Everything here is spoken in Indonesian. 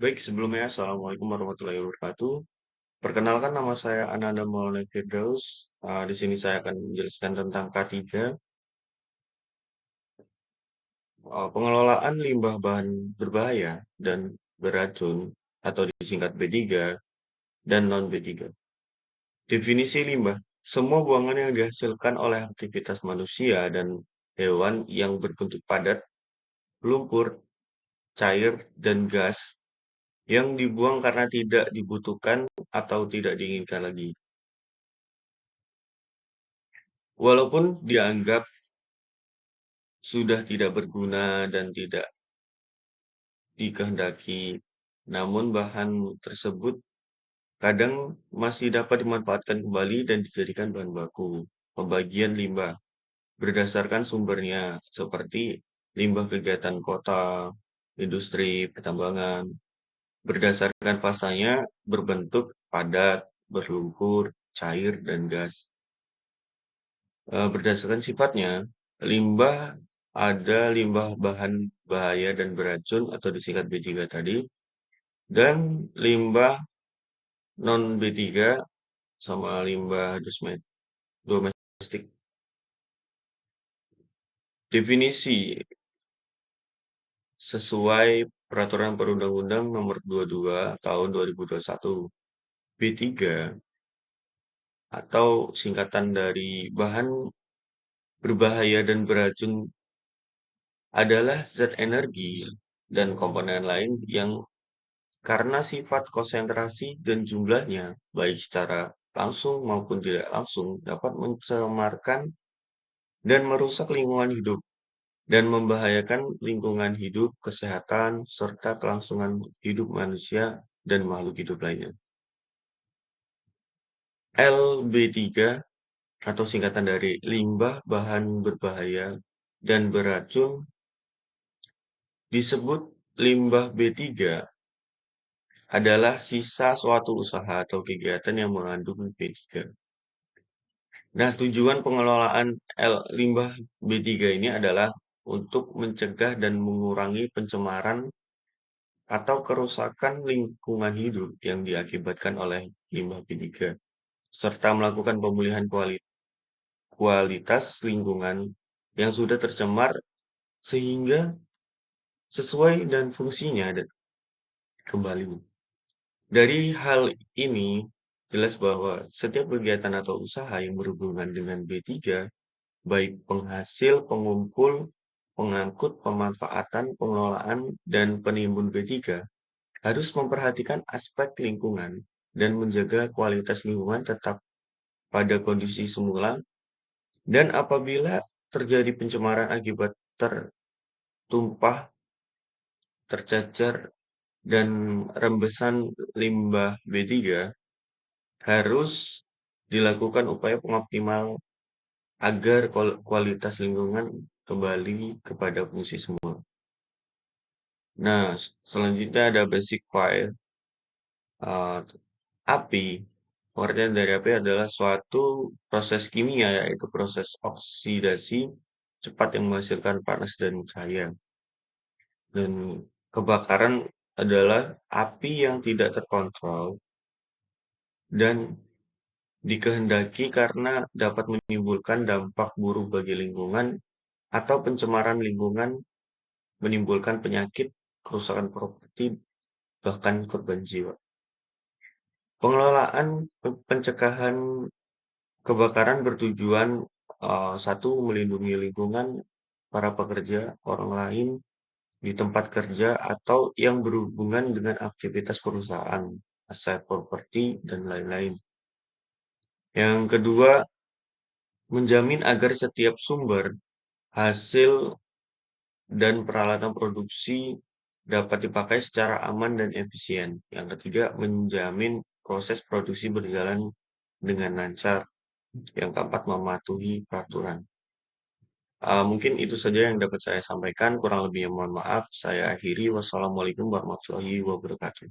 Baik, sebelumnya Assalamualaikum warahmatullahi wabarakatuh. Perkenalkan nama saya Ananda Maulana Firdaus. Di sini saya akan menjelaskan tentang K3, pengelolaan limbah bahan berbahaya dan beracun atau disingkat B3 dan non-B3. Definisi limbah, semua buangan yang dihasilkan oleh aktivitas manusia dan hewan yang berbentuk padat, lumpur, cair, dan gas yang dibuang karena tidak dibutuhkan atau tidak diinginkan lagi. Walaupun dianggap sudah tidak berguna dan tidak dikehendaki, namun bahan tersebut kadang masih dapat dimanfaatkan kembali dan dijadikan bahan baku. Pembagian limbah berdasarkan sumbernya, seperti limbah kegiatan kota, industri, pertambangan, berdasarkan fasanya berbentuk padat, berlumpur, cair, dan gas. Berdasarkan sifatnya, limbah ada limbah bahan bahaya dan beracun atau disingkat B3 tadi, dan limbah non-B3 sama limbah domestik. Definisi sesuai Peraturan Perundang-Undang Nomor 22 Tahun 2021. B3 atau singkatan dari bahan berbahaya dan beracun adalah zat energi dan komponen lain yang karena sifat konsentrasi dan jumlahnya, baik secara langsung maupun tidak langsung, dapat mencemarkan dan merusak lingkungan hidup dan membahayakan lingkungan hidup, kesehatan, serta kelangsungan hidup manusia dan makhluk hidup lainnya. LB3 atau singkatan dari limbah bahan berbahaya dan beracun disebut limbah B3 adalah sisa suatu usaha atau kegiatan yang mengandung B3. Nah, tujuan pengelolaan limbah B3 ini adalah untuk mencegah dan mengurangi pencemaran atau kerusakan lingkungan hidup yang diakibatkan oleh limbah B3, serta melakukan pemulihan kualitas lingkungan yang sudah tercemar sehingga sesuai dan fungsinya kembali. Dari hal ini, jelas bahwa setiap kegiatan atau usaha yang berhubungan dengan B3, baik penghasil, pengumpul, pengangkut, pemanfaatan, pengelolaan, dan penimbun B3, harus memperhatikan aspek lingkungan dan menjaga kualitas lingkungan tetap pada kondisi semula, dan apabila terjadi pencemaran akibat tertumpah, tercecer, dan rembesan limbah B3, harus dilakukan upaya pengoptimal agar kualitas lingkungan kembali kepada fungsi semula. Nah, selanjutnya ada basic fire. Uh, Api, pengertian dari api adalah suatu proses kimia, yaitu proses oksidasi cepat yang menghasilkan panas dan cahaya. Dan kebakaran adalah api yang tidak terkontrol dan dikehendaki karena dapat menimbulkan dampak buruk bagi lingkungan atau pencemaran lingkungan, menimbulkan penyakit, kerusakan properti, bahkan korban jiwa. Pengelolaan pencegahan kebakaran bertujuan satu, melindungi lingkungan, para pekerja, orang lain di tempat kerja atau yang berhubungan dengan aktivitas perusahaan, aset properti, dan lain-lain. Yang kedua, menjamin agar setiap sumber, hasil, dan peralatan produksi dapat dipakai secara aman dan efisien. Yang ketiga, menjamin proses produksi berjalan dengan lancar. Yang keempat, mematuhi peraturan. Mungkin itu saja yang dapat saya sampaikan. Kurang lebihnya mohon maaf. Saya akhiri. Wassalamualaikum warahmatullahi wabarakatuh.